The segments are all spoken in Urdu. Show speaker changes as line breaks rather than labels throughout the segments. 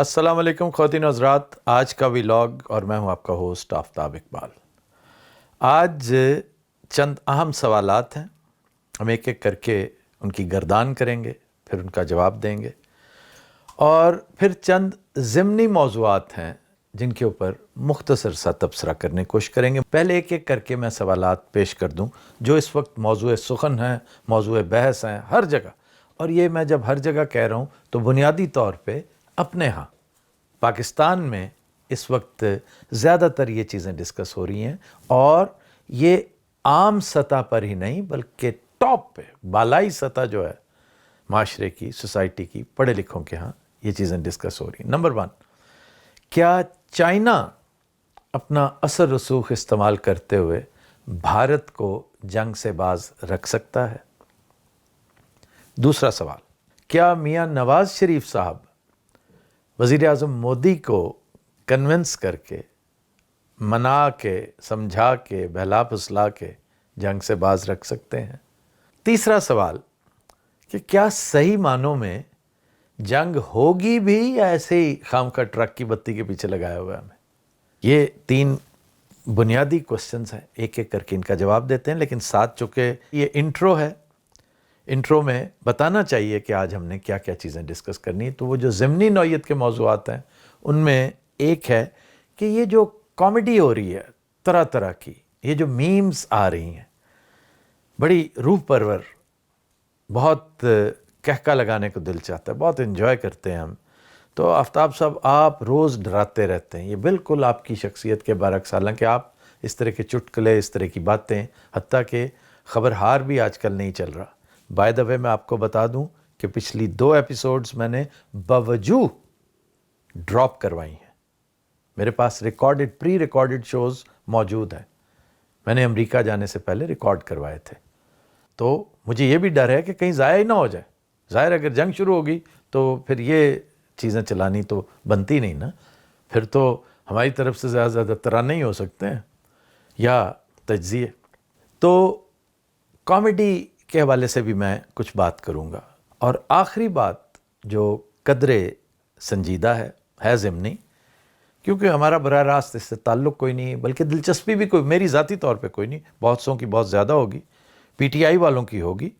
السلام علیکم خواتین و حضرات، آج کا ولاگ اور میں ہوں آپ کا ہوسٹ آفتاب اقبال۔ آج چند اہم سوالات ہیں، ہم ایک ایک کر کے ان کی گردان کریں گے، پھر ان کا جواب دیں گے، اور پھر چند ضمنی موضوعات ہیں جن کے اوپر مختصر سا تبصرہ کرنے کی کوشش کریں گے۔ پہلے ایک ایک کر کے میں سوالات پیش کر دوں جو اس وقت موضوع سخن ہیں، موضوع بحث ہیں ہر جگہ، اور یہ میں جب ہر جگہ کہہ رہا ہوں تو بنیادی طور پہ اپنے ہاں پاکستان میں اس وقت زیادہ تر یہ چیزیں ڈسکس ہو رہی ہیں، اور یہ عام سطح پر ہی نہیں بلکہ ٹاپ پہ بالائی سطح جو ہے معاشرے کی، سوسائٹی کی، پڑھے لکھوں کے ہاں یہ چیزیں ڈسکس ہو رہی ہیں۔ نمبر 1، کیا چائنا اپنا اثر رسوخ استعمال کرتے ہوئے بھارت کو جنگ سے باز رکھ سکتا ہے؟ دوسرا سوال، کیا میاں نواز شریف صاحب وزیر اعظم مودی کو کنونس کر کے، منا کے، سمجھا کے، بہلا پھسلا کے جنگ سے باز رکھ سکتے ہیں؟ تیسرا سوال کہ کیا صحیح معنوں میں جنگ ہوگی بھی یا ایسے ہی خام کا ٹرک کی بتی کے پیچھے لگایا ہوا ہے ہمیں؟ یہ 3 بنیادی کوسچنز ہیں، ایک ایک کر کے ان کا جواب دیتے ہیں، لیکن ساتھ چونکہ یہ انٹرو ہے، انٹرو میں بتانا چاہیے کہ آج ہم نے کیا کیا چیزیں ڈسکس کرنی ہے۔ تو وہ جو ضمنی نوعیت کے موضوعات ہیں ان میں ایک ہے کہ یہ جو کامیڈی ہو رہی ہے طرح طرح کی، یہ جو میمز آ رہی ہیں بڑی روح پرور، بہت کہکا لگانے کو دل چاہتا ہے، بہت انجوائے کرتے ہیں ہم۔ تو آفتاب صاحب آپ روز ڈراتے رہتے ہیں، یہ بالکل آپ کی شخصیت کے برعکس، حالانکہ آپ اس طرح کے چٹکلے، اس طرح کی باتیں، حتیٰ کہ خبرہار بھی آج کل نہیں چل رہا۔ بائی دا وے میں آپ کو بتا دوں کہ پچھلی 2 ایپیسوڈز میں نے باوجود ڈراپ کروائی ہیں، میرے پاس پری ریکارڈڈ شوز موجود ہیں، میں نے امریکہ جانے سے پہلے ریکارڈ کروائے تھے۔ تو مجھے یہ بھی ڈر ہے کہ کہیں ضائع ہی نہ ہو جائے، ظاہر اگر جنگ شروع ہوگی تو پھر یہ چیزیں چلانی تو بنتی نہیں نا، پھر تو ہماری طرف سے زیادہ ترانے ہی ہو سکتے ہیں یا تجزیے۔ تو کامیڈی کے حوالے سے بھی میں کچھ بات کروں گا، اور آخری بات جو قدرے سنجیدہ ہے ضمنی، کیونکہ ہمارا براہ راست اس سے تعلق کوئی نہیں، بلکہ دلچسپی بھی کوئی میری ذاتی طور پہ کوئی نہیں، بہت سوں کی بہت زیادہ ہوگی، پی ٹی آئی والوں کی ہوگی،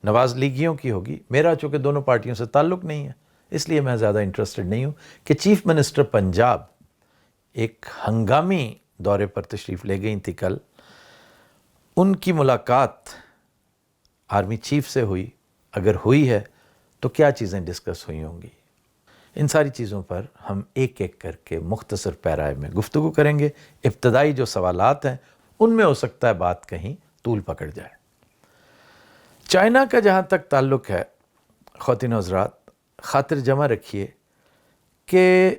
نواز لیگیوں کی ہوگی، میرا چونکہ دونوں پارٹیوں سے تعلق نہیں ہے اس لیے میں زیادہ انٹرسٹڈ نہیں ہوں کہ چیف منسٹر پنجاب ایک ہنگامی دورے پر تشریف لے گئی تھی کل، ان کی ملاقات آرمی چیف سے ہوئی، اگر ہوئی ہے تو کیا چیزیں ڈسکس ہوئی ہوں گی؟ ان ساری چیزوں پر ہم ایک ایک کر کے مختصر پیرائے میں گفتگو کریں گے۔ ابتدائی جو سوالات ہیں ان میں ہو سکتا ہے بات کہیں طول پکڑ جائے۔ چائنا کا جہاں تک تعلق ہے خواتین و حضرات، خاطر جمع رکھیے کہ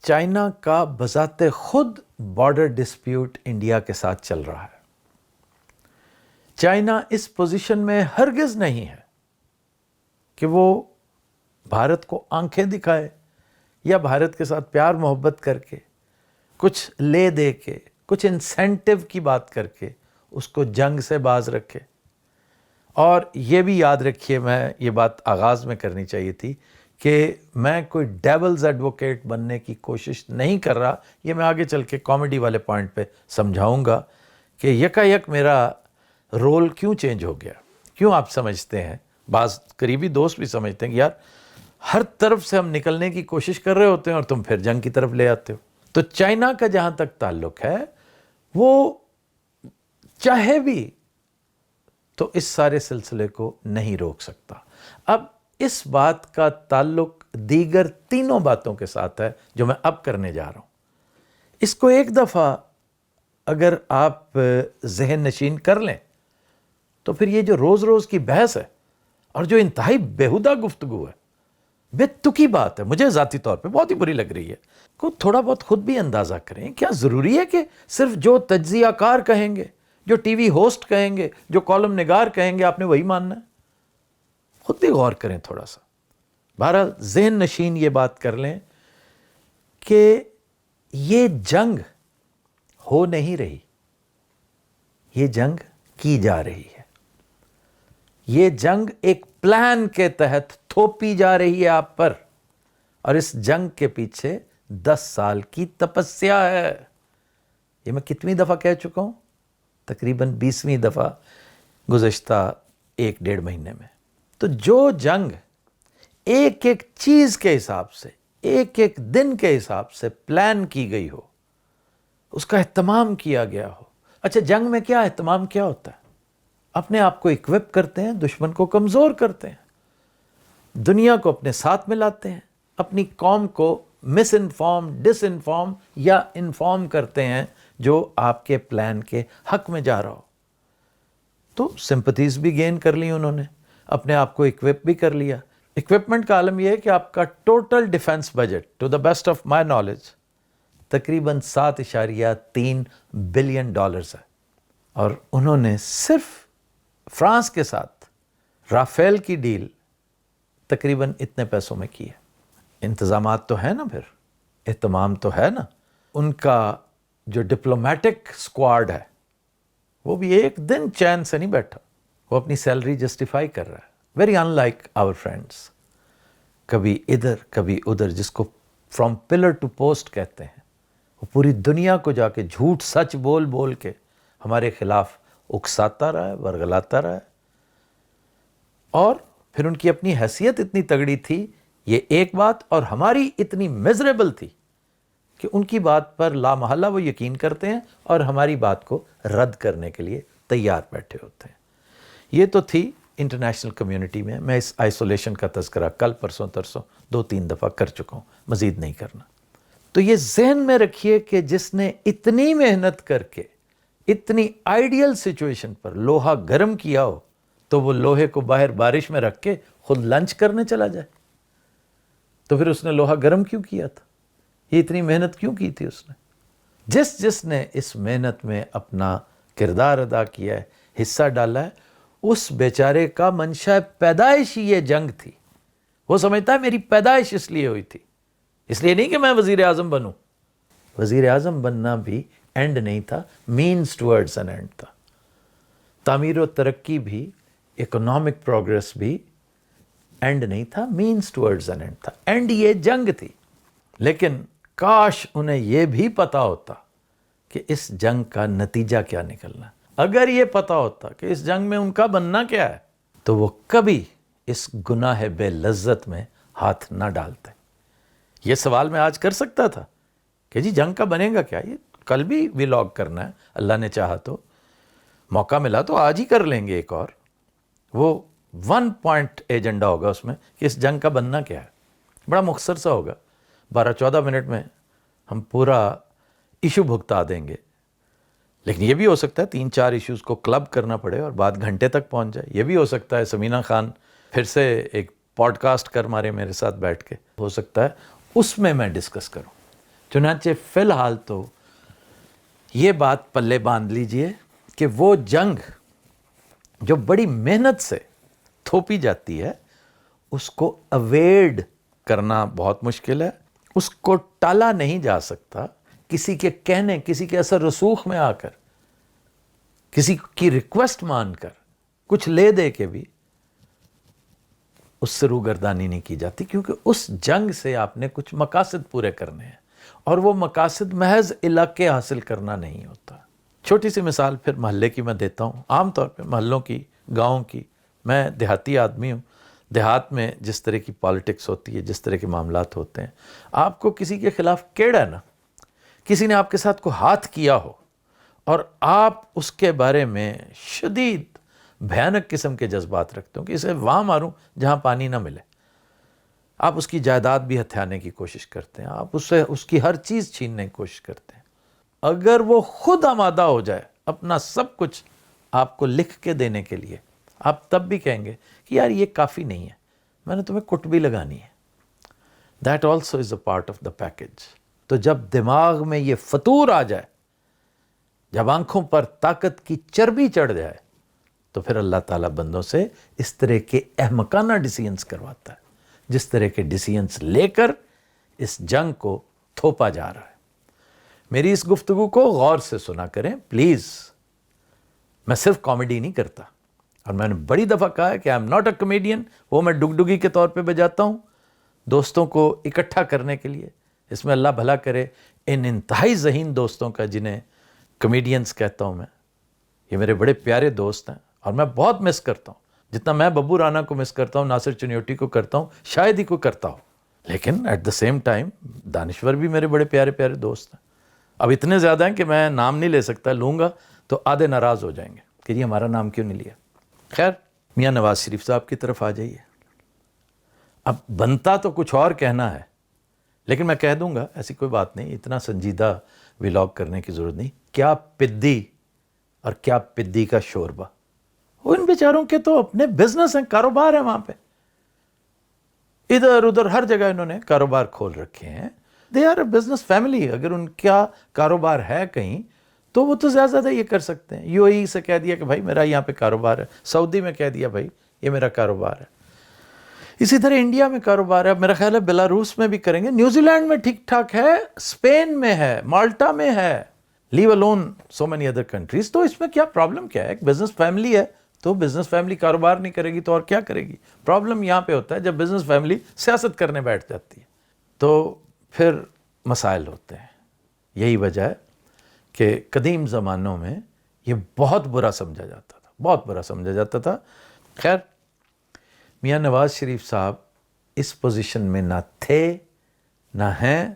چائنا کا بذات خود بارڈر ڈسپیوٹ انڈیا کے ساتھ چل رہا ہے۔ چائنا اس پوزیشن میں ہرگز نہیں ہے کہ وہ بھارت کو آنکھیں دکھائے یا بھارت کے ساتھ پیار محبت کر کے، کچھ لے دے کے، کچھ انسینٹیو کی بات کر کے اس کو جنگ سے باز رکھے۔ اور یہ بھی یاد رکھیے، میں یہ بات آغاز میں کرنی چاہیے تھی کہ میں کوئی ڈیولز ایڈوکیٹ بننے کی کوشش نہیں کر رہا، یہ میں آگے چل کے کامیڈی والے پوائنٹ پہ سمجھاؤں گا کہ یکا میرا رول کیوں چینج ہو گیا، کیوں آپ سمجھتے ہیں، بعض قریبی دوست بھی سمجھتے ہیں کہ یار ہر طرف سے ہم نکلنے کی کوشش کر رہے ہوتے ہیں اور تم پھر جنگ کی طرف لے آتے ہو۔ تو چائنا کا جہاں تک تعلق ہے وہ چاہے بھی تو اس سارے سلسلے کو نہیں روک سکتا۔ اب اس بات کا تعلق دیگر 3 باتوں کے ساتھ ہے جو میں اب کرنے جا رہا ہوں۔ اس کو ایک دفعہ اگر آپ ذہن نشین کر لیں تو پھر یہ جو روز روز کی بحث ہے اور جو انتہائی بیہودہ گفتگو ہے، بے تکی بات ہے، مجھے ذاتی طور پہ بہت ہی بری لگ رہی ہے، کو تھوڑا بہت خود بھی اندازہ کریں۔ کیا ضروری ہے کہ صرف جو تجزیہ کار کہیں گے، جو ٹی وی ہوسٹ کہیں گے، جو کالم نگار کہیں گے، آپ نے وہی ماننا ہے؟ خود بھی غور کریں تھوڑا سا۔ بہرحال ذہن نشین یہ بات کر لیں کہ یہ جنگ ہو نہیں رہی، یہ جنگ کی جا رہی ہے، یہ جنگ ایک پلان کے تحت تھوپی جا رہی ہے آپ پر، اور اس جنگ کے پیچھے 10 سال کی تپسیا ہے. یہ میں کتنی دفعہ کہہ چکا ہوں؟ تقریباً 20ویں دفعہ گزشتہ 1-1.5 مہینے میں. تو جو جنگ ایک ایک چیز کے حساب سے، ایک ایک دن کے حساب سے پلان کی گئی ہو، اس کا اہتمام کیا گیا ہو. اچھا، جنگ میں کیا اہتمام کیا ہوتا ہے؟ اپنے آپ کو اکوپ کرتے ہیں، دشمن کو کمزور کرتے ہیں، دنیا کو اپنے ساتھ ملاتے ہیں، اپنی قوم کو مس انفارم، ڈس انفارم یا انفارم کرتے ہیں جو آپ کے پلان کے حق میں جا رہا ہو. تو سمپتھیز بھی گین کر لی انہوں نے، اپنے آپ کو اکوپ بھی کر لیا. اکوپمنٹ کا عالم یہ ہے کہ آپ کا total defence budget to the best of my knowledge تقریباً $7.3 بلین ہے. اور انہوں نے صرف فرانس کے ساتھ رافیل کی ڈیل تقریباً اتنے پیسوں میں کی ہے. انتظامات تو ہے نا، پھر اہتمام تو ہے نا. ان کا جو ڈپلومیٹک اسکواڈ ہے وہ بھی ایک دن چین سے نہیں بیٹھا، وہ اپنی سیلری جسٹیفائی کر رہا ہے. Very unlike our friends, کبھی ادھر کبھی ادھر، جس کو فرام پلر ٹو پوسٹ کہتے ہیں. وہ پوری دنیا کو جا کے جھوٹ سچ بول بول کے ہمارے خلاف اکساتا رہا ہے، ورغلاتا رہا ہے. اور پھر ان کی اپنی حیثیت اتنی تگڑی تھی، یہ ایک بات، اور ہماری اتنی میزریبل تھی کہ ان کی بات پر لا محالہ وہ یقین کرتے ہیں اور ہماری بات کو رد کرنے کے لیے تیار بیٹھے ہوتے ہیں. یہ تو تھی انٹرنیشنل کمیونٹی میں. میں اس آئسولیشن کا تذکرہ کل پرسوں ترسوں 2-3 دفعہ کر چکا ہوں، مزید نہیں کرنا. تو یہ ذہن میں رکھیے کہ جس نے اتنی محنت کر کے اتنی آئیڈیل سچویشن پر لوہا گرم کیا ہو، تو وہ لوہے کو باہر بارش میں رکھ کے خود لنچ کرنے چلا جائے. تو پھر اس نے لوہا گرم کیوں کیا تھا؟ یہ اتنی محنت کیوں کی تھی اس نے؟ جس نے اس محنت میں اپنا کردار ادا کیا ہے، حصہ ڈالا ہے، اس بیچارے کا منشا پیدائش ہی یہ جنگ تھی. وہ سمجھتا ہے میری پیدائش اس لیے ہوئی تھی، اس لیے نہیں کہ میں وزیر اعظم بنوں. وزیر اعظم بننا بھی اینڈ نہیں تھا، مینز ٹورڈز این اینڈ تھا. تعمیر و ترقی بھی، اکنامک پروگریس بھی اینڈ نہیں تھا، مینز ٹورڈز این اینڈ تھا. اینڈ یہ جنگ تھی. لیکن کاش انہیں یہ بھی پتا ہوتا کہ اس جنگ کا نتیجہ کیا نکلنا. اگر یہ پتا ہوتا کہ اس جنگ میں ان کا بننا کیا ہے، تو وہ کبھی اس گناہ بے لذت میں ہاتھ نہ ڈالتے. یہ سوال میں آج کر سکتا تھا کہ جی جنگ کا بنے گا کیا؟ یہ کل بھی ویلاگ کرنا ہے، اللہ نے چاہا تو موقع ملا تو آج ہی کر لیں گے ایک اور. وہ 1 پوائنٹ ایجنڈا ہوگا اس میں کہ اس جنگ کا بننا کیا ہے. بڑا مختصر سا ہوگا، 12-14 منٹ میں ہم پورا ایشو بھگتا دیں گے. لیکن یہ بھی ہو سکتا ہے 3-4 ایشوز کو کلب کرنا پڑے اور بات گھنٹے تک پہنچ جائے. یہ بھی ہو سکتا ہے سمینہ خان پھر سے ایک پوڈ کاسٹ کر مارے میرے ساتھ بیٹھ کے، ہو سکتا ہے اس میں ڈسکس کروں. چنانچہ فی الحال تو یہ بات پلے باندھ لیجئے کہ وہ جنگ جو بڑی محنت سے تھوپی جاتی ہے، اس کو اویڈ کرنا بہت مشکل ہے. اس کو ٹالا نہیں جا سکتا کسی کے کہنے، کسی کے اثر رسوخ میں آ کر، کسی کی ریکویسٹ مان کر، کچھ لے دے کے بھی اس سے روگردانی نہیں کی جاتی. کیونکہ اس جنگ سے آپ نے کچھ مقاصد پورے کرنے ہیں، اور وہ مقاصد محض علاقے حاصل کرنا نہیں ہوتا. چھوٹی سی مثال پھر محلے کی میں دیتا ہوں. عام طور پہ محلوں کی، گاؤں کی، میں دیہاتی آدمی ہوں. دیہات میں جس طرح کی پالیٹکس ہوتی ہے، جس طرح کے معاملات ہوتے ہیں، آپ کو کسی کے خلاف کیڑا ہے نا، کسی نے آپ کے ساتھ کوئی ہاتھ کیا ہو اور آپ اس کے بارے میں شدید بھیانک قسم کے جذبات رکھتے ہو کہ اسے وہاں ماروں جہاں پانی نہ ملے. آپ اس کی جائیداد بھی ہتھیانے کی کوشش کرتے ہیں، آپ اس کی ہر چیز چھیننے کی کوشش کرتے ہیں. اگر وہ خود آمادہ ہو جائے اپنا سب کچھ آپ کو لکھ کے دینے کے لیے، آپ تب بھی کہیں گے کہ یار یہ کافی نہیں ہے، میں نے تمہیں کٹ بھی لگانی ہے. That also is a part of the package. تو جب دماغ میں یہ فطور آ جائے، جب آنکھوں پر طاقت کی چربی چڑھ جائے، تو پھر اللہ تعالیٰ بندوں سے اس طرح کے احمقانہ ڈیسیژنز کرواتا ہے، جس طرح کے ڈیسیژنز لے کر اس جنگ کو تھوپا جا رہا ہے. میری اس گفتگو کو غور سے سنا کریں پلیز. میں صرف کامیڈی نہیں کرتا، اور میں نے بڑی دفعہ کہا ہے کہ I am not a comedian. وہ میں ڈگڈگی کے طور پہ بجاتا ہوں، دوستوں کو اکٹھا کرنے کے لیے. اس میں اللہ بھلا کرے ان انتہائی ذہین دوستوں کا جنہیں کمیڈینز کہتا ہوں میں. یہ میرے بڑے پیارے دوست ہیں اور میں بہت مس کرتا ہوں. جتنا میں ببو رانا کو مس کرتا ہوں، ناصر چنیوٹی کو کرتا ہوں، شاید ہی کوئی کرتا ہو. لیکن ایٹ دا سیم ٹائم دانشور بھی میرے بڑے پیارے پیارے دوست ہیں. اب اتنے زیادہ ہیں کہ میں نام نہیں لے سکتا، لوں گا تو آدھے ناراض ہو جائیں گے کہ یہ ہمارا نام کیوں نہیں لیا. خیر، میاں نواز شریف صاحب کی طرف آ جائیے. اب بنتا تو کچھ اور کہنا ہے، لیکن میں کہہ دوں گا، ایسی کوئی بات نہیں، اتنا سنجیدہ ولاگ کرنے کی ضرورت نہیں. کیا پدی اور کیا پدی کا شوربہ. وہ ان بیچاروں کے تو اپنے بزنس ہیں، کاروبار ہیں وہاں پہ، ادھر ادھر ہر جگہ انہوں نے کاروبار کھول رکھے ہیں. They are a business family. اگر ان کا کاروبار ہے کہیں تو وہ تو زیادہ زیادہ یہ کر سکتے ہیں. یو اے ای سے کہہ دیا کہ بھائی میرا یہاں پہ کاروبار ہے، سعودی میں کہہ دیا بھائی یہ میرا کاروبار ہے. اسی طرح انڈیا میں کاروبار ہے، میرا خیال ہے بیلاروس میں بھی کریں گے، نیوزی لینڈ میں ٹھیک ٹھاک ہے، اسپین میں ہے، مالٹا میں ہے، live alone so many other countries. تو اس میں کیا پرابلم کیا ہے؟ ایک بزنس فیملی ہے تو بزنس فیملی کاروبار نہیں کرے گی تو اور کیا کرے گی؟ پرابلم یہاں پہ ہوتا ہے جب بزنس فیملی سیاست کرنے بیٹھ جاتی ہے تو پھر مسائل ہوتے ہیں. یہی وجہ ہے کہ قدیم زمانوں میں یہ بہت برا سمجھا جاتا تھا، بہت برا سمجھا جاتا تھا. خیر، میاں نواز شریف صاحب اس پوزیشن میں نہ تھے نہ ہیں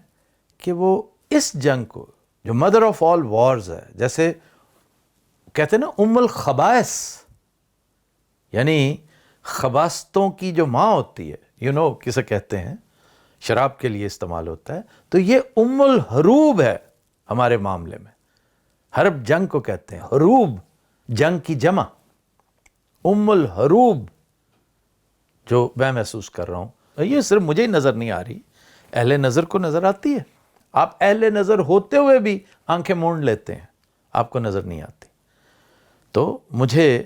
کہ وہ اس جنگ کو جو مدر آف آل وارز ہے، جیسے کہتے ہیں نا الخبائث، یعنی خباستوں کی جو ماں ہوتی ہے، کسے کہتے ہیں، شراب کے لیے استعمال ہوتا ہے، تو یہ الحروب ہے ہمارے معاملے میں. حرب جنگ کو کہتے ہیں، حروب جنگ کی جمع، الحروب جو میں محسوس کر رہا ہوں. یہ صرف مجھے ہی نظر نہیں آ رہی، اہل نظر کو نظر آتی ہے. آپ اہل نظر ہوتے ہوئے بھی آنکھیں مونڈ لیتے ہیں، آپ کو نظر نہیں آتی. تو مجھے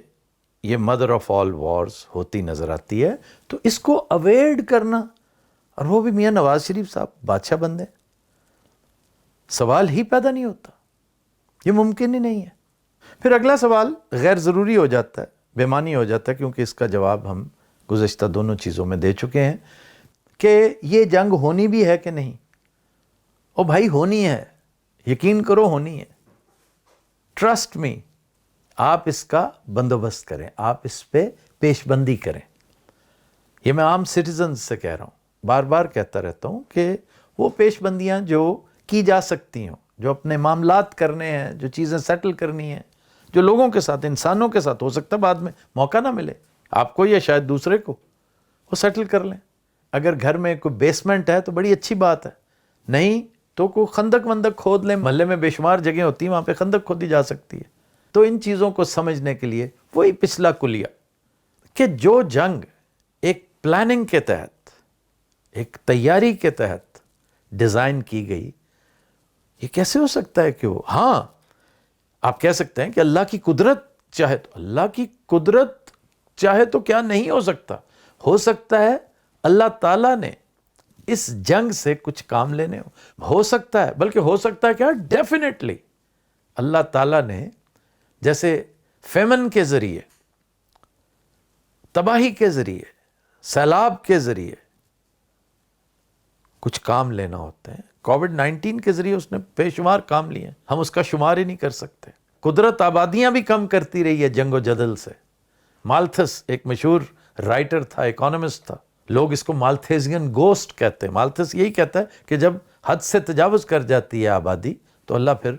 یہ مدر آف آل وارز ہوتی نظر آتی ہے. تو اس کو اوائڈ کرنا، اور وہ بھی میاں نواز شریف صاحب بادشاہ بندے، سوال ہی پیدا نہیں ہوتا، یہ ممکن ہی نہیں ہے. پھر اگلا سوال غیر ضروری ہو جاتا ہے، بے معنی ہو جاتا ہے، کیونکہ اس کا جواب ہم گزشتہ دونوں چیزوں میں دے چکے ہیں کہ یہ جنگ ہونی بھی ہے کہ نہیں. او بھائی ہونی ہے، یقین کرو ہونی ہے، ٹرسٹ می. آپ اس کا بندوبست کریں، آپ اس پہ پیش بندی کریں. یہ میں عام سٹیزنز سے کہہ رہا ہوں، بار بار کہتا رہتا ہوں کہ وہ پیش بندیاں جو کی جا سکتی ہوں، جو اپنے معاملات کرنے ہیں، جو چیزیں سیٹل کرنی ہیں، جو لوگوں کے ساتھ، انسانوں کے ساتھ، ہو سکتا ہے بعد میں موقع نہ ملے آپ کو یا شاید دوسرے کو، وہ سیٹل کر لیں. اگر گھر میں کوئی بیسمنٹ ہے تو بڑی اچھی بات ہے، نہیں تو کوئی خندق وندق کھود لیں. محلے میں بے شمار جگہ ہوتی ہیں، وہاں پہ خندق کھودی جا سکتی ہے. تو ان چیزوں کو سمجھنے کے لیے وہی پچھلا کلیہ کہ جو جنگ ایک پلاننگ کے تحت، ایک تیاری کے تحت ڈیزائن کی گئی، یہ کیسے ہو سکتا ہے کہ وہ، ہاں آپ کہہ سکتے ہیں کہ اللہ کی قدرت چاہے تو، اللہ کی قدرت چاہے تو کیا نہیں ہو سکتا. ہو سکتا ہے اللہ تعالیٰ نے اس جنگ سے کچھ کام لینے ہو سکتا ہے، بلکہ ہو سکتا ہے کیا، ڈیفینیٹلی اللہ تعالیٰ نے جیسے فیمن کے ذریعے، تباہی کے ذریعے، سیلاب کے ذریعے کچھ کام لینا ہوتے ہیں. کووڈ-19 کے ذریعے اس نے بے شمار کام لیے ہیں، ہم اس کا شمار ہی نہیں کر سکتے. قدرت آبادیاں بھی کم کرتی رہی ہے جنگ و جدل سے. مالتھس ایک مشہور رائٹر تھا، اکانومسٹ تھا، لوگ اس کو مالتھیزین گوسٹ کہتے ہیں. مالتھس یہی کہتا ہے کہ جب حد سے تجاوز کر جاتی ہے آبادی تو اللہ پھر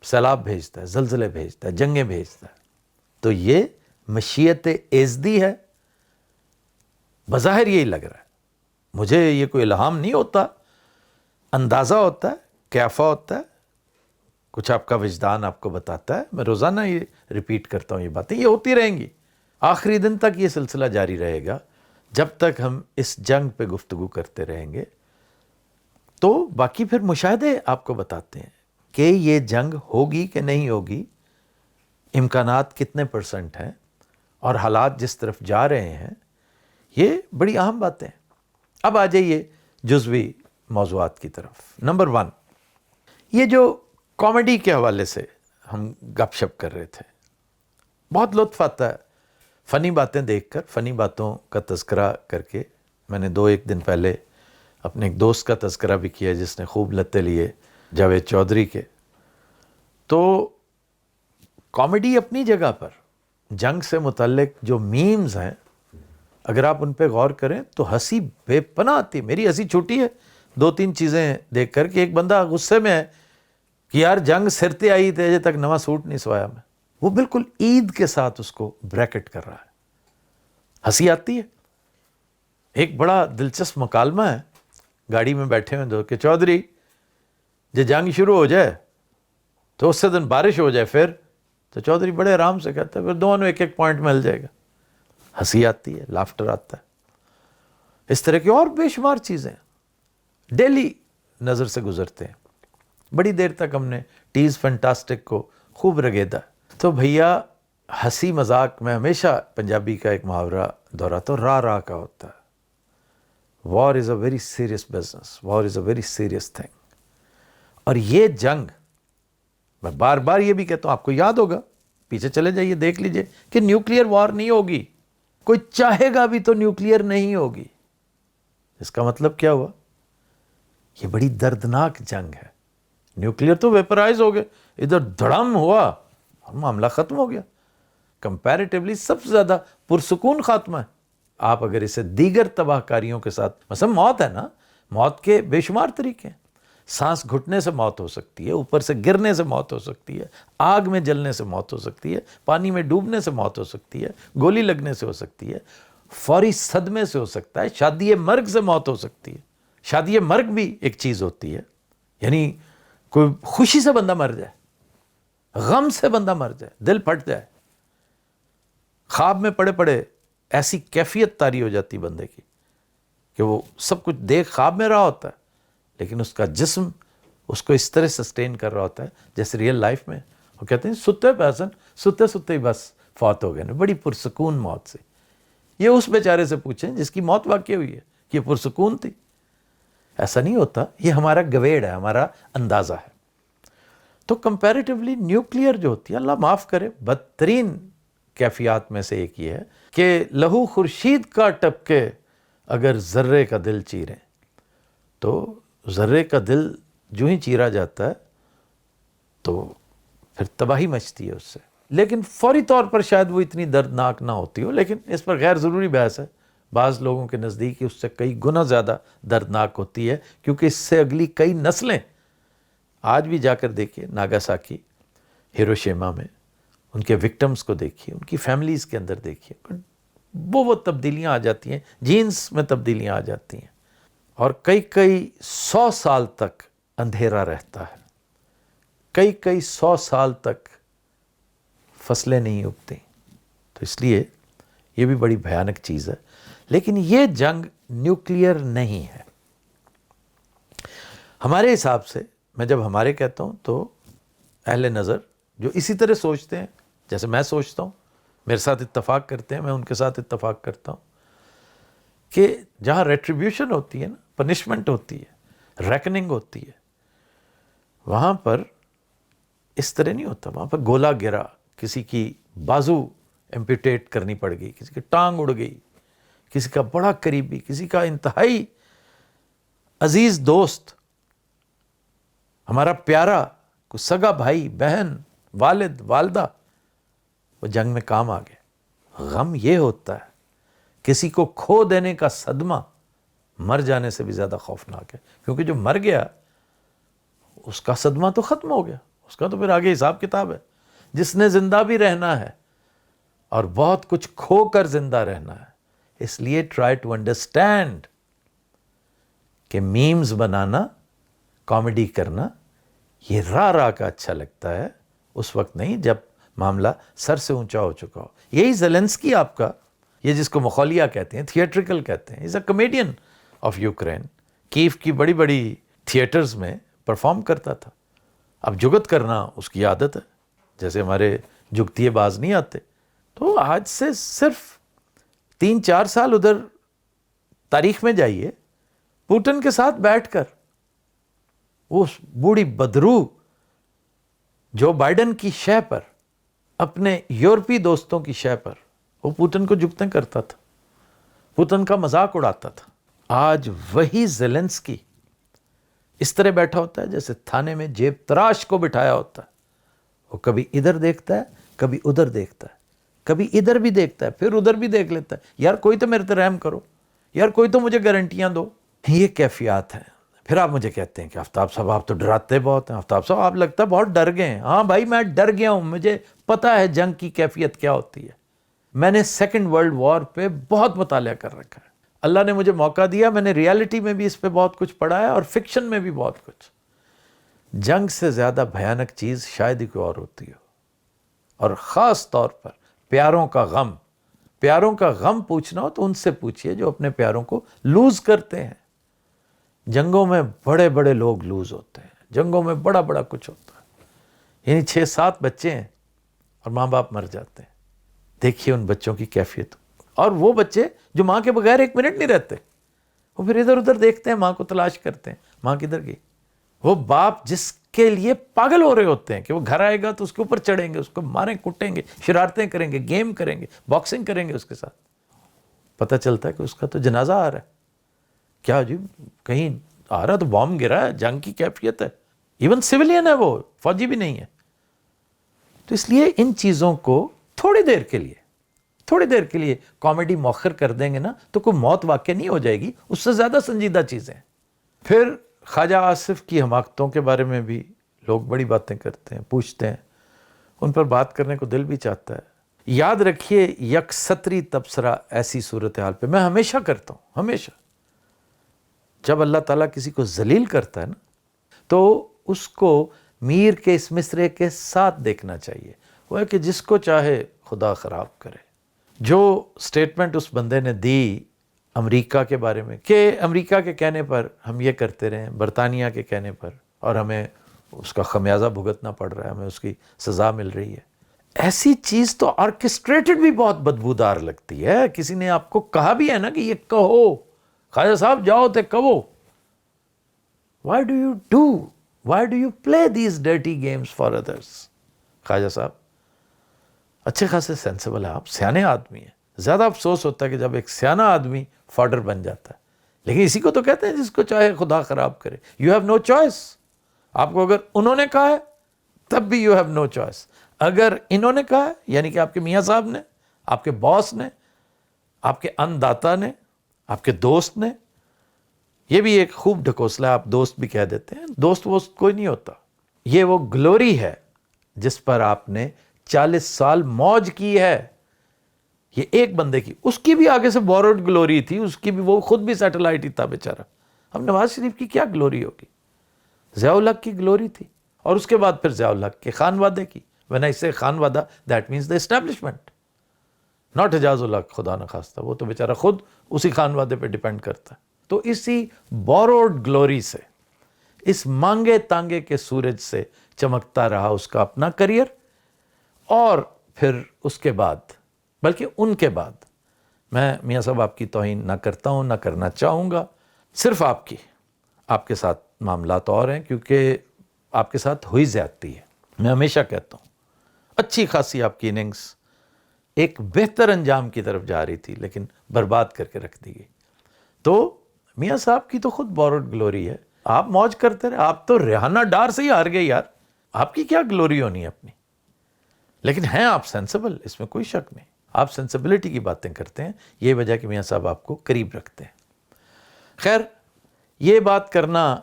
سیلاب بھیجتا ہے، زلزلے بھیجتا ہے، جنگیں بھیجتا ہے. تو یہ مشیت ایزدی ہے. بظاہر یہی لگ رہا ہے، مجھے یہ کوئی الہام نہیں ہوتا، اندازہ ہوتا ہے، کیفا ہوتا ہے، کچھ آپ کا وجدان آپ کو بتاتا ہے. میں روزانہ یہ ریپیٹ کرتا ہوں، یہ باتیں یہ ہوتی رہیں گی، آخری دن تک یہ سلسلہ جاری رہے گا جب تک ہم اس جنگ پہ گفتگو کرتے رہیں گے. تو باقی پھر مشاہدے آپ کو بتاتے ہیں کہ یہ جنگ ہوگی کہ نہیں ہوگی، امکانات کتنے % ہیں، اور حالات جس طرف جا رہے ہیں، یہ بڑی اہم باتیں ہیں. اب آ جائیے جزوی موضوعات کی طرف. نمبر 1، یہ جو کامیڈی کے حوالے سے ہم گپ شپ کر رہے تھے، بہت لطف آتا ہے فنی باتیں دیکھ کر، فنی باتوں کا تذکرہ کر کے. میں نے 2-1 دن پہلے اپنے ایک دوست کا تذکرہ بھی کیا جس نے خوب لتے لیے جاوید چودھری کے. تو کامیڈی اپنی جگہ پر، جنگ سے متعلق جو میمز ہیں اگر آپ ان پہ غور کریں تو ہنسی بے پناہ آتی ہے. میری ہنسی چھوٹی ہے 2-3 چیزیں دیکھ کر کہ ایک بندہ غصے میں ہے کہ یار جنگ سر تے آئی تے اجے تک نواں سوٹ نہیں سوایا میں، وہ بالکل عید کے ساتھ اس کو بریکٹ کر رہا ہے. ہنسی آتی ہے. ایک بڑا دلچسپ مکالمہ ہے، گاڑی میں بیٹھے ہوئے دو کہ چودھری جب جنگ شروع ہو جائے تو اس سے دن بارش ہو جائے پھر، تو چودھری بڑے آرام سے کہتا ہے پھر دونوں ایک پوائنٹ مل جائے گا. ہنسی آتی ہے، لافٹر آتا ہے. اس طرح کی اور بے شمار چیزیں ڈیلی نظر سے گزرتے ہیں. بڑی دیر تک ہم نے ٹیز فینٹاسٹک کو خوب رگیدا. تو بھیا ہنسی مذاق میں ہمیشہ پنجابی کا ایک محاورہ دہراتا ہوں، راہ کا ہوتا ہے. War is a very serious business, war is a very serious thing. اور یہ جنگ، میں بار بار یہ بھی کہتا ہوں، آپ کو یاد ہوگا، پیچھے چلے جائیے دیکھ لیجئے کہ نیوکلیئر وار نہیں ہوگی. کوئی چاہے گا بھی تو نیوکلیئر نہیں ہوگی. اس کا مطلب کیا ہوا؟ یہ بڑی دردناک جنگ ہے. نیوکلیئر تو ویپرائز ہو گئے، ادھر دھڑم ہوا اور معاملہ ختم ہو گیا. کمپیریٹیولی سب سے زیادہ پرسکون خاتمہ ہے. آپ اگر اسے دیگر تباہ کاریوں کے ساتھ، مثلا موت ہے نا، موت کے بے شمار طریقے ہیں. سانس گھٹنے سے موت ہو سکتی ہے، اوپر سے گرنے سے موت ہو سکتی ہے، آگ میں جلنے سے موت ہو سکتی ہے، پانی میں ڈوبنے سے موت ہو سکتی ہے، گولی لگنے سے ہو سکتی ہے، فوری صدمے سے ہو سکتا ہے، شادی مرگ سے موت ہو سکتی ہے. شادی مرگ بھی ایک چیز ہوتی ہے، یعنی کوئی خوشی سے بندہ مر جائے، غم سے بندہ مر جائے، دل پھٹ جائے، خواب میں پڑے پڑے ایسی کیفیت طاری ہو جاتی بندے کی کہ وہ سب کچھ دیکھ خواب میں رہا ہوتا ہے لیکن اس کا جسم اس کو اس طرح سسٹین کر رہا ہوتا ہے جیسے ریئل لائف میں. وہ کہتے ہیں ستے پہ حسن، ستے ستے ہی بس فوت ہو گئے نا، بڑی پرسکون موت سے. یہ اس بیچارے سے پوچھیں جس کی موت واقع ہوئی ہے کہ یہ پرسکون تھی. ایسا نہیں ہوتا، یہ ہمارا گویڑ ہے، ہمارا اندازہ ہے. تو کمپیریٹیولی نیوکلیئر جو ہوتی ہے، اللہ معاف کرے، بدترین کیفیات میں سے ایک یہ ہے کہ لہو خورشید کا ٹپکے اگر ذرے کا دل چیریں. تو ذرے کا دل جو ہی چیرا جاتا ہے تو پھر تباہی مچتی ہے اس سے. لیکن فوری طور پر شاید وہ اتنی دردناک نہ ہوتی ہو، لیکن اس پر غیر ضروری بحث ہے. بعض لوگوں کے نزدیک اس سے کئی گنا زیادہ دردناک ہوتی ہے، کیونکہ اس سے اگلی کئی نسلیں، آج بھی جا کر دیکھیے ناگاساکی، ہیروشیما میں ان کے وکٹمز کو دیکھیے، ان کی فیملیز کے اندر دیکھیے، وہ تبدیلیاں آ جاتی ہیں، جینز میں تبدیلیاں آ جاتی ہیں، اور کئی 100 سال تک اندھیرا رہتا ہے. کئی 100 سال تک فصلیں نہیں اگتی. تو اس لیے یہ بھی بڑی بھیانک چیز ہے. لیکن یہ جنگ نیوکلیئر نہیں ہے ہمارے حساب سے. میں جب ہمارے کہتا ہوں تو اہل نظر جو اسی طرح سوچتے ہیں جیسے میں سوچتا ہوں، میرے ساتھ اتفاق کرتے ہیں، میں ان کے ساتھ اتفاق کرتا ہوں کہ جہاں ریٹریبیوشن ہوتی ہے نا، پنشمنٹ ہوتی ہے، ریکننگ ہوتی ہے، وہاں پر اس طرح نہیں ہوتا. وہاں پر گولا گرا، کسی کی بازو ایمپیوٹیٹ کرنی پڑ گئی، کسی کی ٹانگ اڑ گئی، کسی کا بڑا قریبی، کسی کا انتہائی عزیز دوست، ہمارا پیارا کوئی سگا بھائی بہن والد والدہ وہ جنگ میں کام آ گئے. غم یہ ہوتا ہے، کسی کو کھو دینے کا صدمہ مر جانے سے بھی زیادہ خوفناک ہے، کیونکہ جو مر گیا اس کا صدمہ تو ختم ہو گیا، اس کا تو پھر آگے حساب کتاب ہے. جس نے زندہ بھی رہنا ہے اور بہت کچھ کھو کر زندہ رہنا ہے، اس لیے ٹرائی ٹو انڈرسٹینڈ کہ میمز بنانا، کامیڈی کرنا یہ راہ کا اچھا لگتا ہے، اس وقت نہیں جب معاملہ سر سے اونچا ہو چکا ہو. یہی زیلنسکی آپ کا، یہ جس کو مخولیا کہتے ہیں، تھیٹریکل کہتے ہیں، از اے کمیڈین آف یوکرین. کیف کی بڑی بڑی تھیٹرز میں پرفارم کرتا تھا. اب جگت کرنا اس کی عادت ہے، جیسے ہمارے جگتیے باز نہیں آتے. تو آج سے صرف 3-4 سال ادھر تاریخ میں جائیے، پوٹن کے ساتھ بیٹھ کر اس بوڑھی بدرو جو بائیڈن کی شے پر، اپنے یورپی دوستوں کی شے پر، وہ پوٹن کو جگتیں کرتا تھا، پوٹن کا مذاق اڑاتا تھا. آج وہی زیلنسکی اس طرح بیٹھا ہوتا ہے جیسے تھانے میں جیب تراش کو بٹھایا ہوتا ہے. وہ کبھی ادھر دیکھتا ہے، کبھی ادھر دیکھتا ہے، کبھی ادھر بھی دیکھتا ہے، پھر ادھر بھی دیکھ لیتا ہے. یار کوئی تو میرے پہ رحم کرو، یار کوئی تو مجھے گارنٹیاں دو. یہ کیفیات ہیں. پھر آپ مجھے کہتے ہیں کہ آفتاب صاحب آپ تو ڈراتے بہت ہیں. آفتاب صاحب آپ لگتا ہے بہت ڈر گئے ہیں. ہاں بھائی میں ڈر گیا ہوں، مجھے پتا ہے جنگ کی کیفیت کیا ہوتی ہے. میں نے سیکنڈ ورلڈ وار پہ بہت مطالعہ کر رکھا ہے. اللہ نے مجھے موقع دیا، میں نے ریالٹی میں بھی اس پہ بہت کچھ پڑھا ہے اور فکشن میں بھی بہت کچھ. جنگ سے زیادہ بھیانک چیز شاید ہی کوئی اور ہوتی ہو، اور خاص طور پر پیاروں کا غم. پیاروں کا غم پوچھنا ہو تو ان سے پوچھئے جو اپنے پیاروں کو لوز کرتے ہیں. جنگوں میں بڑے بڑے لوگ لوز ہوتے ہیں، جنگوں میں بڑا بڑا کچھ ہوتا ہے. یعنی 6-7 بچے ہیں اور ماں باپ مر جاتے ہیں. دیکھیے ان بچوں کی کیفیت. اور وہ بچے جو ماں کے بغیر 1 منٹ نہیں رہتے، وہ پھر ادھر ادھر دیکھتے ہیں، ماں کو تلاش کرتے ہیں، ماں کدھر گئی. وہ باپ جس کے لیے پاگل ہو رہے ہوتے ہیں کہ وہ گھر آئے گا تو اس کے اوپر چڑھیں گے، اس کو ماریں کٹیں گے، شرارتیں کریں گے، گیم کریں گے، باکسنگ کریں گے اس کے ساتھ. پتہ چلتا ہے کہ اس کا تو جنازہ آ رہا ہے. کیا جی کہیں آ رہا تو بام گرا ہے، جنگ کی کیفیت ہے. ایون سویلین ہے، وہ فوجی بھی نہیں ہے. تو اس لیے ان چیزوں کو تھوڑی دیر کے لیے کامیڈی مؤخر کر دیں گے نا تو کوئی موت واقع نہیں ہو جائے گی، اس سے زیادہ سنجیدہ چیزیں. پھر خواجہ آصف کی حماقتوں کے بارے میں بھی لوگ بڑی باتیں کرتے ہیں، پوچھتے ہیں. ان پر بات کرنے کو دل بھی چاہتا ہے. یاد رکھیے یک ستری تبصرہ ایسی صورتحال پہ میں ہمیشہ کرتا ہوں. ہمیشہ جب اللہ تعالیٰ کسی کو ذلیل کرتا ہے نا تو اس کو میر کے اس مصرعے کے ساتھ دیکھنا چاہیے. وہ ہے کہ جس کو چاہے خدا خراب کرے. جو سٹیٹمنٹ اس بندے نے دی امریکہ کے بارے میں کہ امریکہ کے کہنے پر ہم یہ کرتے رہے، برطانیہ کے کہنے پر، اور ہمیں اس کا خمیازہ بھگتنا پڑ رہا ہے، ہمیں اس کی سزا مل رہی ہے. ایسی چیز تو آرکسٹریٹڈ بھی بہت بدبودار لگتی ہے. کسی نے آپ کو کہا بھی ہے نا کہ یہ کہو، خواجہ صاحب جاؤ تے کہو. Why do you play these dirty games for others؟ خواجہ صاحب اچھے خاصے سینسیبل ہیں، آپ سیانے آدمی ہیں. زیادہ افسوس ہوتا ہے کہ جب ایک سیانا آدمی فاڈر بن جاتا ہے. لیکن اسی کو تو کہتے ہیں جس کو چاہے خدا خراب کرے. You have no choice. آپ کو اگر انہوں نے کہا ہے تب بھی you have no choice. اگر انہوں نے کہا ہے یعنی کہ آپ کے میاں صاحب نے، آپ کے باس نے، آپ کے انداتا نے، آپ کے دوست نے. یہ بھی ایک خوب ڈھکوسلا ہے، آپ دوست بھی کہہ دیتے ہیں. دوست ووست کوئی نہیں ہوتا. یہ وہ گلوری ہے جس پر آپ نے 40 سال موج کی ہے. یہ ایک بندے کی، اس کی بھی آگے سے بوروڈ گلوری تھی، اس کی بھی، وہ خود بھی سیٹلائٹ ہی تھا بیچارہ. اب نواز شریف کی کیا گلوری ہوگی؟ ضیاء الحق کی گلوری تھی، اور اس کے بعد پھر ضیاء الحق کے خانوادے کی. when I say خانوادہ that means the establishment, not Hijaz الحق خدا نخواستہ. وہ تو بیچارہ خود اسی خانوادے پہ ڈیپینڈ کرتا ہے. تو اسی بوروڈ گلوری سے، اس مانگے تانگے کے سورج سے چمکتا رہا اس کا اپنا کریئر. اور پھر اس کے بعد، بلکہ ان کے بعد، میں میاں صاحب آپ کی توہین نہ کرتا ہوں، نہ کرنا چاہوں گا. صرف آپ کے ساتھ معاملات اور ہیں کیونکہ آپ کے ساتھ ہوئی زیادتی ہے. میں ہمیشہ کہتا ہوں اچھی خاصی آپ کی اننگز ایک بہتر انجام کی طرف جا رہی تھی لیکن برباد کر کے رکھ دی گئی. تو میاں صاحب کی تو خود بوروڈ گلوری ہے. آپ موج کرتے رہے. آپ تو ریحانہ ڈار سے ہی ہار گئے یار. آپ کی کیا گلوری ہونی ہے اپنی؟ لیکن ہیں آپ سینسیبل، اس میں کوئی شک نہیں. آپ سینسیبلٹی کی باتیں کرتے ہیں. یہ وجہ کہ میاں صاحب آپ کو قریب رکھتے ہیں. خیر، یہ بات کرنا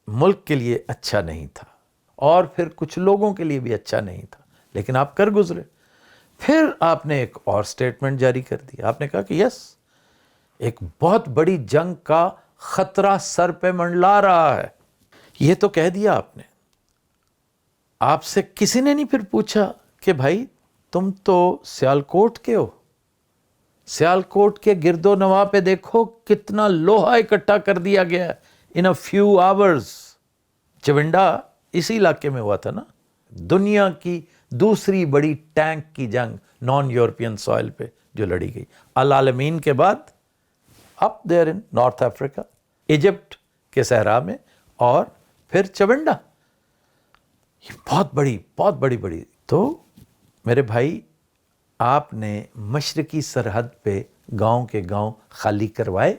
ملک کے لیے اچھا نہیں تھا اور پھر کچھ لوگوں کے لیے بھی اچھا نہیں تھا، لیکن آپ کر گزرے. پھر آپ نے ایک اور سٹیٹمنٹ جاری کر دی. آپ نے کہا کہ یس، ایک بہت بڑی جنگ کا خطرہ سر پہ منڈلا رہا ہے. یہ تو کہہ دیا آپ نے. آپ سے کسی نے نہیں پھر پوچھا کہ بھائی تم تو سیالکوٹ کے ہو، سیالکوٹ کے گرد و نواح پہ دیکھو کتنا لوہا اکٹھا کر دیا گیا ہے ان اے فیو آورز. چونڈا اسی علاقے میں ہوا تھا نا. دنیا کی دوسری بڑی ٹینک کی جنگ نان یورپین سوائل پہ جو لڑی گئی العالمین کے بعد، اپ دیر ان نارتھ افریقہ، ایجپٹ کے صحرا میں، اور پھر چونڈا. یہ بہت بڑی. تو میرے بھائی، آپ نے مشرقی سرحد پہ گاؤں کے گاؤں خالی کروائے.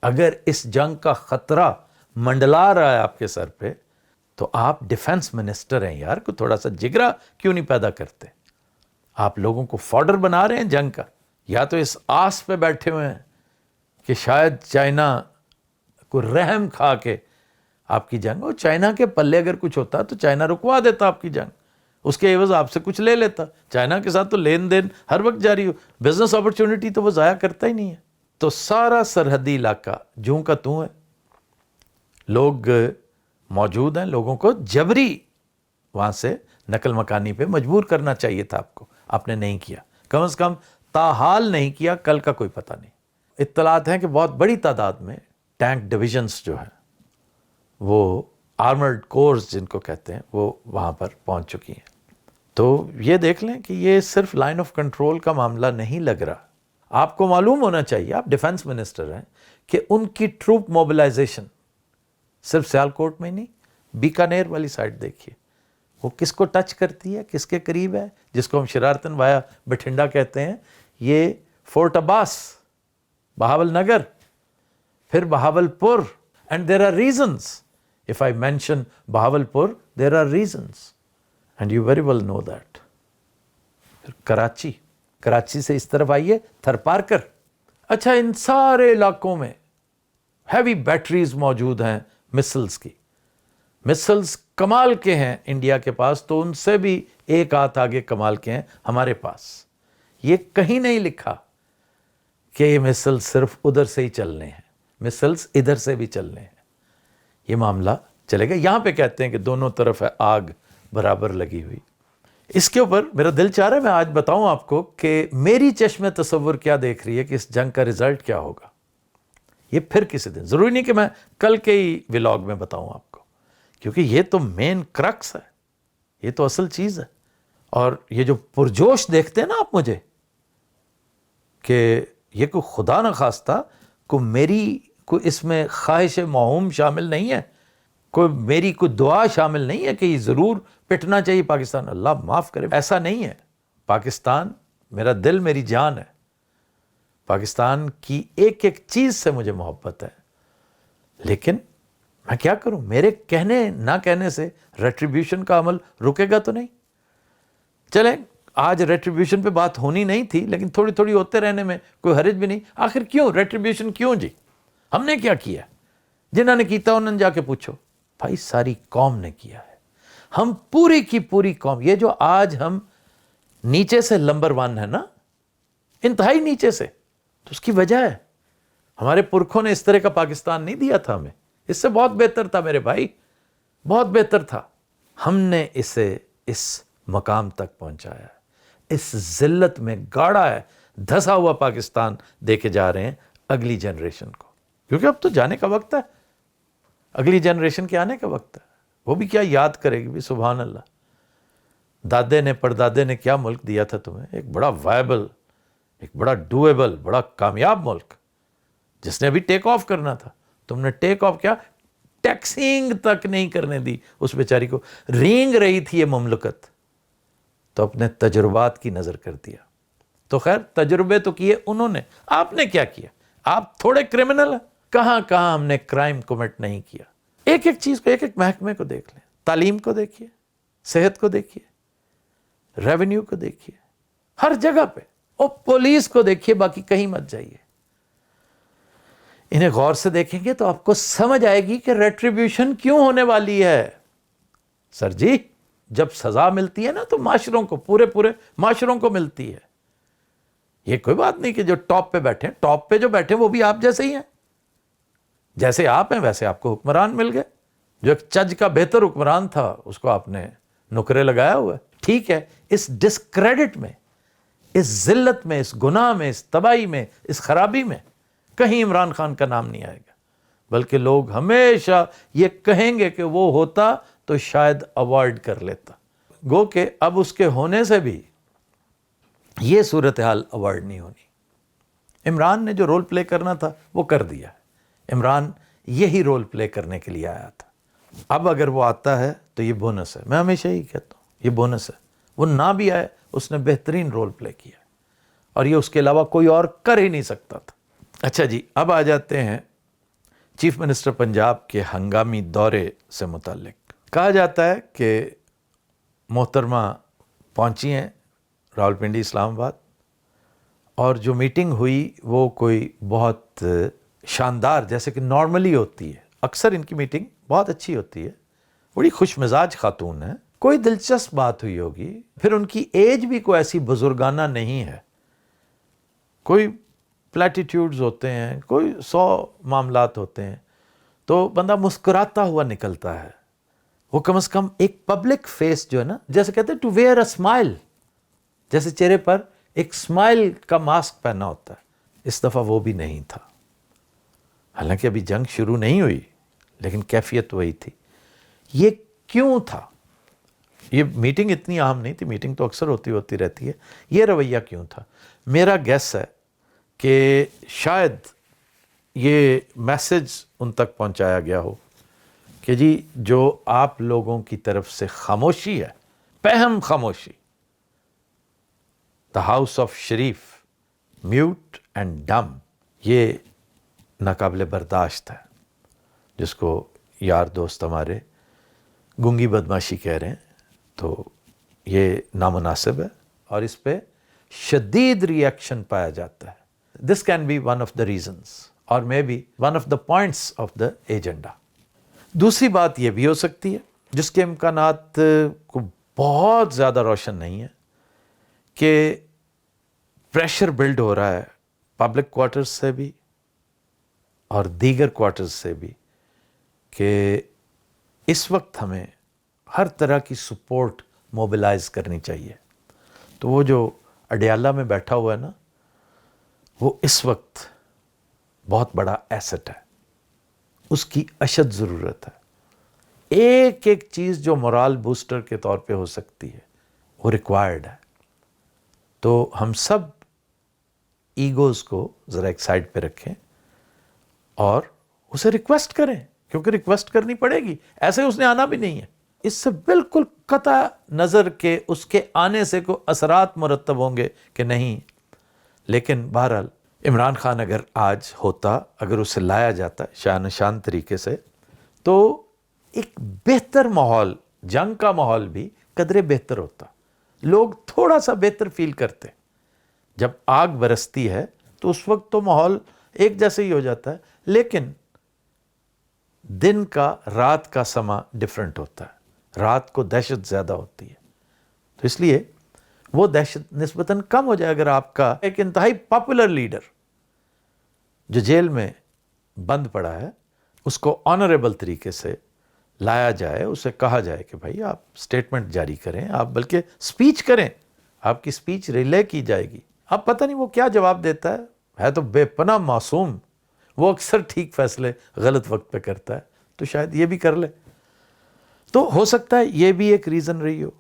اگر اس جنگ کا خطرہ منڈلا رہا ہے آپ کے سر پہ تو آپ ڈیفنس منسٹر ہیں یار، کوئی تھوڑا سا جگرا کیوں نہیں پیدا کرتے؟ آپ لوگوں کو فارڈر بنا رہے ہیں جنگ کا، یا تو اس آس پہ بیٹھے ہوئے ہیں کہ شاید چائنا کو رحم کھا کے آپ کی جنگ، اور چائنا کے پلے اگر کچھ ہوتا تو چائنا رکوا دیتا آپ کی جنگ، اس کے عوض آپ سے کچھ لے لیتا۔ چائنا کے ساتھ تو لین دین ہر وقت جاری ہو، بزنس اپرچونٹی تو وہ ضائع کرتا ہی نہیں ہے۔ تو سارا سرحدی علاقہ جوں کا توں ہے، لوگ موجود ہیں، لوگوں کو جبری وہاں سے نقل مکانی پہ مجبور کرنا چاہیے تھا آپ نے نہیں کیا، کم از کم تاحال نہیں کیا، کل کا کوئی پتہ نہیں۔ اطلاعات ہیں کہ بہت بڑی تعداد میں ٹینک ڈویژنز جو ہیں وہ آرمرڈ کورز جن کو کہتے ہیں وہ وہاں پر پہنچ چکی ہیں۔ تو یہ دیکھ لیں کہ یہ صرف لائن آف کنٹرول کا معاملہ نہیں لگ رہا۔ آپ کو معلوم ہونا چاہیے، آپ ڈیفنس منسٹر ہیں، کہ ان کی ٹروپ موبلائزیشن صرف سیالکوٹ میں نہیں، بیکانیر والی سائڈ دیکھیے، وہ کس کو ٹچ کرتی ہے، کس کے قریب ہے، جس کو ہم شرارتاً وایا بٹھنڈا کہتے ہیں، یہ فورٹ عباس، بہاول نگر، پھر Bahawalpur, and there are reasons, if I mention Bahawalpur there are reasons and you very well know that۔ پھر کراچی سے اس طرف آئیے تھر پارکر، اچھا ان سارے علاقوں میں ہیوی بیٹریز موجود ہیں مسلز کی، مسلز کمال کے ہیں انڈیا کے پاس، تو ان سے بھی ایک ہاتھ آگے کمال کے ہیں ہمارے پاس۔ یہ کہیں نہیں لکھا کہ یہ مسلز صرف ادھر سے ہی چلنے ہیں، مسلز ادھر سے بھی چلنے ہیں، یہ معاملہ چلے گا۔ یہاں پہ کہتے ہیں کہ دونوں طرف ہے آگ برابر لگی ہوئی۔ اس کے اوپر میرا دل چاہ رہا ہے میں آج بتاؤں آپ کو کہ میری چشم تصور کیا دیکھ رہی ہے کہ اس جنگ کا رزلٹ کیا ہوگا۔ یہ پھر کسی دن، ضروری نہیں کہ میں کل کے ہی ولاگ میں بتاؤں آپ کو، کیونکہ یہ تو مین کرکس ہے، یہ تو اصل چیز ہے۔ اور یہ جو پرجوش دیکھتے ہیں نا آپ مجھے، کہ یہ کوئی خدا نہ خواستہ کوئی اس میں خواہش موہوم شامل نہیں ہے، میری کوئی دعا شامل نہیں ہے کہ یہ ضرور پٹنا چاہیے پاکستان، اللہ معاف کرے، ایسا نہیں ہے۔ پاکستان میرا دل، میری جان ہے، پاکستان کی ایک ایک چیز سے مجھے محبت ہے، لیکن میں کیا کروں، میرے کہنے نہ کہنے سے ریٹریبیوشن کا عمل رکے گا تو نہیں۔ چلیں آج ریٹریبیوشن پہ بات ہونی نہیں تھی، لیکن تھوڑی تھوڑی ہوتے رہنے میں کوئی حرج بھی نہیں۔ آخر کیوں ریٹریبیوشن کیوں جی؟ ہم نے کیا کیا؟ جنہوں نے کیتا انہوں نے جا کے پوچھو۔ بھائی ساری قوم نے کیا ہے، ہم پوری کی پوری قوم، یہ جو آج ہم نیچے سے نمبر 1 ہے نا، انتہائی نیچے سے، تو اس کی وجہ ہے ہمارے پرکھوں نے اس طرح کا پاکستان نہیں دیا تھا ہمیں، اس سے بہت بہتر تھا میرے بھائی، بہت بہتر تھا۔ ہم نے اسے اس مقام تک پہنچایا ہے، اس ذلت میں گاڑا ہے، دھسا ہوا پاکستان دے کے جا رہے ہیں اگلی جنریشن کو، کیونکہ اب تو جانے کا وقت ہے، اگلی جنریشن کے آنے کا وقت ہے۔ وہ بھی کیا یاد کرے گی بھی، سبحان اللہ، دادے نے پردادے نے کیا ملک دیا تھا تمہیں، ایک بڑا وائبل، ایک بڑا ڈویبل، بڑا کامیاب ملک، جس نے ابھی ٹیک آف کرنا تھا، تم نے ٹیک آف کیا، ٹیکسنگ تک نہیں کرنے دی اس بیچاری کو، رینگ رہی تھی یہ مملکت، تو اپنے تجربات کی نظر کر دیا۔ تو خیر تجربے تو کیے انہوں نے، آپ نے کیا کیا؟ آپ تھوڑے کرمنل ہیں، کہاں کہاں ہم نے کرائم کمٹ نہیں کیا۔ ایک ایک چیز کو، ایک ایک محکمے کو دیکھ لیں، تعلیم کو دیکھیے، صحت کو دیکھیے، ریونیو کو دیکھیے، ہر جگہ پہ، اور پولیس کو دیکھیے، باقی کہیں مت جائیے۔ انہیں غور سے دیکھیں گے تو آپ کو سمجھ آئے گی کہ ریٹریبیوشن کیوں ہونے والی ہے۔ سر جی جب سزا ملتی ہے نا تو معاشروں کو، پورے معاشروں کو ملتی ہے، یہ کوئی بات نہیں کہ جو ٹاپ پہ بیٹھے ہیں، ٹاپ پہ جو بیٹھے وہ بھی آپ جیسے ہی ہیں، جیسے آپ ہیں ویسے آپ کو حکمران مل گئے، جو ایک چج کا بہتر حکمران تھا اس کو آپ نے نکرے لگایا ہوا ہے۔ ٹھیک ہے، اس ڈسکریڈٹ میں، اس ذلت میں، اس گناہ میں، اس تباہی میں، اس خرابی میں کہیں عمران خان کا نام نہیں آئے گا، بلکہ لوگ ہمیشہ یہ کہیں گے کہ وہ ہوتا تو شاید اوائڈ کر لیتا۔ گو کہ اب اس کے ہونے سے بھی یہ صورتحال اوائڈ نہیں ہونی۔ عمران نے جو رول پلے کرنا تھا وہ کر دیا ہے، عمران یہی رول پلے کرنے کے لیے آیا تھا۔ اب اگر وہ آتا ہے تو یہ بونس ہے، میں ہمیشہ ہی کہتا ہوں یہ بونس ہے، وہ نہ بھی آئے اس نے بہترین رول پلے کیا اور یہ اس کے علاوہ کوئی اور کر ہی نہیں سکتا تھا۔ اچھا جی، اب آ جاتے ہیں چیف منسٹر پنجاب کے ہنگامی دورے سے متعلق کہا جاتا ہے کہ محترمہ پہنچی ہیں راولپنڈی اسلام آباد، اور جو میٹنگ ہوئی وہ کوئی بہت شاندار، جیسے کہ نارملی ہوتی ہے، اکثر ان کی میٹنگ بہت اچھی ہوتی ہے، بڑی خوش مزاج خاتون ہے، کوئی دلچسپ بات ہوئی ہوگی، پھر ان کی ایج بھی کوئی ایسی بزرگانہ نہیں ہے، کوئی پلیٹیٹیوڈز ہوتے ہیں، کوئی 100 معاملات ہوتے ہیں، تو بندہ مسکراتا ہوا نکلتا ہے، وہ کم از کم ایک پبلک فیس جو ہے نا، جیسے کہتے ہیں ٹو ویئر اے اسمائل، جیسے چہرے پر ایک اسمائل کا ماسک پہنا ہوتا ہے، اس دفعہ وہ بھی نہیں تھا۔ حالانکہ ابھی جنگ شروع نہیں ہوئی، لیکن کیفیت وہی تھی۔ یہ کیوں تھا؟ یہ میٹنگ اتنی اہم نہیں تھی، میٹنگ تو اکثر ہوتی رہتی ہے، یہ رویہ کیوں تھا؟ میرا گیس ہے کہ شاید یہ میسج ان تک پہنچایا گیا ہو کہ جی جو آپ لوگوں کی طرف سے خاموشی ہے، پہم خاموشی، the house of Sharif, mute and dumb, یہ ناقابل برداشت ہے، جس کو یار دوست ہمارے گنگی بدماشی کہہ رہے ہیں، تو یہ نامناسب ہے اور اس پہ شدید ری ایکشن پایا جاتا ہے۔ This can be one of the reasons اور may be one of the points of the agenda. دوسری بات یہ بھی ہو سکتی ہے، جس کے امکانات کو بہت زیادہ روشن نہیں ہے، کہ پریشر بلڈ ہو رہا ہے پبلک کوارٹرز سے بھی اور دیگر کوارٹرز سے بھی، کہ اس وقت ہمیں ہر طرح کی سپورٹ موبلائز کرنی چاہیے۔ تو وہ جو اڈیالہ میں بیٹھا ہوا ہے نا، وہ اس وقت بہت بڑا ایسٹ ہے، اس کی اشد ضرورت ہے۔ ایک ایک چیز جو مورال بوسٹر کے طور پہ ہو سکتی ہے، وہ ریکوائرڈ ہے۔ تو ہم سب ایگوز کو ذرا ایک سائڈ پہ رکھیں اور اسے ریکویسٹ کریں، کیونکہ ریکویسٹ کرنی پڑے گی، ایسے اس نے آنا بھی نہیں ہے۔ اس سے بالکل قطع نظر کے اس کے آنے سے کوئی اثرات مرتب ہوں گے کہ نہیں، لیکن بہرحال عمران خان اگر آج ہوتا، اگر اسے لایا جاتا شان شان طریقے سے، تو ایک بہتر ماحول، جنگ کا ماحول بھی قدرے بہتر ہوتا، لوگ تھوڑا سا بہتر فیل کرتے۔ جب آگ برستی ہے تو اس وقت تو ماحول ایک جیسے ہی ہو جاتا ہے، لیکن دن کا رات کا سما ڈیفرنٹ ہوتا ہے، رات کو دہشت زیادہ ہوتی ہے، تو اس لیے وہ دہشت نسبتاً کم ہو جائے اگر آپ کا ایک انتہائی پاپولر لیڈر جو جیل میں بند پڑا ہے، اس کو آنریبل طریقے سے لایا جائے، اسے کہا جائے کہ بھائی آپ سٹیٹمنٹ جاری کریں، آپ بلکہ سپیچ کریں، آپ کی سپیچ ریلے کی جائے گی۔ اب پتہ نہیں وہ کیا جواب دیتا ہے تو بے پناہ معصوم، وہ اکثر ٹھیک فیصلے غلط وقت پہ کرتا ہے، تو شاید یہ بھی کر لے، تو ہو سکتا ہے یہ بھی ایک ریزن رہی ہو۔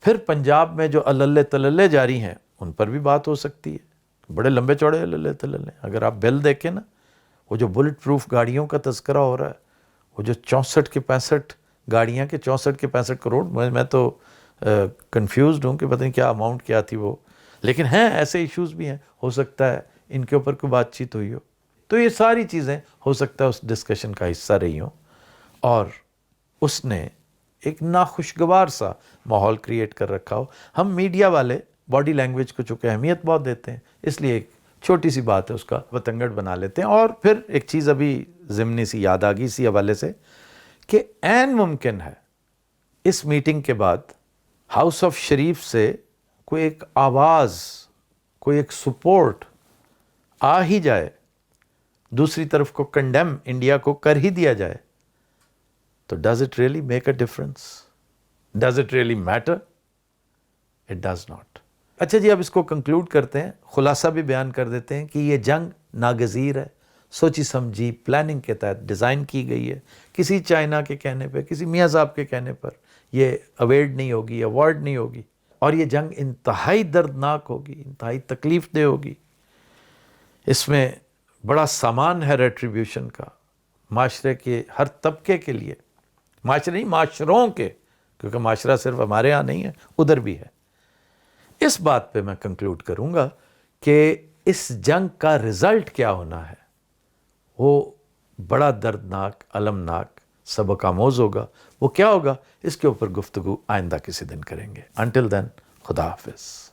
پھر پنجاب میں جو اللے تللے جاری ہیں، ان پر بھی بات ہو سکتی ہے، بڑے لمبے چوڑے اللے تللے۔ اگر آپ بل دیکھیں نا، وہ جو بلٹ پروف گاڑیوں کا تذکرہ ہو رہا ہے، وہ جو 64 کے 65 گاڑیاں کے 64 کے 65 کروڑ، میں تو کنفیوزڈ ہوں کہ پتہ نہیں کیا اماؤنٹ کیا تھی وہ، لیکن ہیں ایسے ایشوز بھی ہیں، ہو سکتا ہے ان کے اوپر کوئی بات چیت ہوئی ہو۔ تو یہ ساری چیزیں ہو سکتا ہے اس ڈسکشن کا حصہ رہی ہوں، اور اس نے ایک ناخوشگوار سا ماحول کریٹ کر رکھا ہو۔ ہم میڈیا والے باڈی لینگویج کو چونکہ اہمیت بہت دیتے ہیں، اس لیے ایک چھوٹی سی بات ہے اس کا بتنگڑ بنا لیتے ہیں۔ اور پھر ایک چیز ابھی ضمنی سی یاد آ گئی اسی حوالے سے، کہ عین ممکن ہے اس میٹنگ کے بعد ہاؤس آف شریف سے کوئی ایک آواز، کوئی ایک سپورٹ آ ہی جائے، دوسری طرف کو کنڈیم انڈیا کو کر ہی دیا جائے، تو does it really make a difference? Does it really matter? It does not. اچھا جی، اب اس کو کنکلوڈ کرتے ہیں، خلاصہ بھی بیان کر دیتے ہیں کہ یہ جنگ ناگزیر ہے، سوچی سمجھی پلاننگ کے تحت ڈیزائن کی گئی ہے، کسی چائنا کے کہنے پہ، کسی میاں صاحب کے کہنے پر یہ اویڈ نہیں ہوگی، اوارڈ نہیں ہوگی، اور یہ جنگ انتہائی دردناک ہوگی، انتہائی تکلیف دہ ہوگی۔ اس میں بڑا سامان ہے ریٹریبیوشن کا، معاشرے کے ہر طبقے کے لیے، معاشرے نہیں، معاشروں کے، کیونکہ معاشرہ صرف ہمارے ہاں نہیں ہے، ادھر بھی ہے۔ اس بات پہ میں کنکلوڈ کروں گا کہ اس جنگ کا رزلٹ کیا ہونا ہے، وہ بڑا دردناک، المناک، سبق آموز ہوگا. وہ کیا ہوگا اس کے اوپر گفتگو آئندہ کسی دن کریں گے. انٹل دین، خدا حافظ.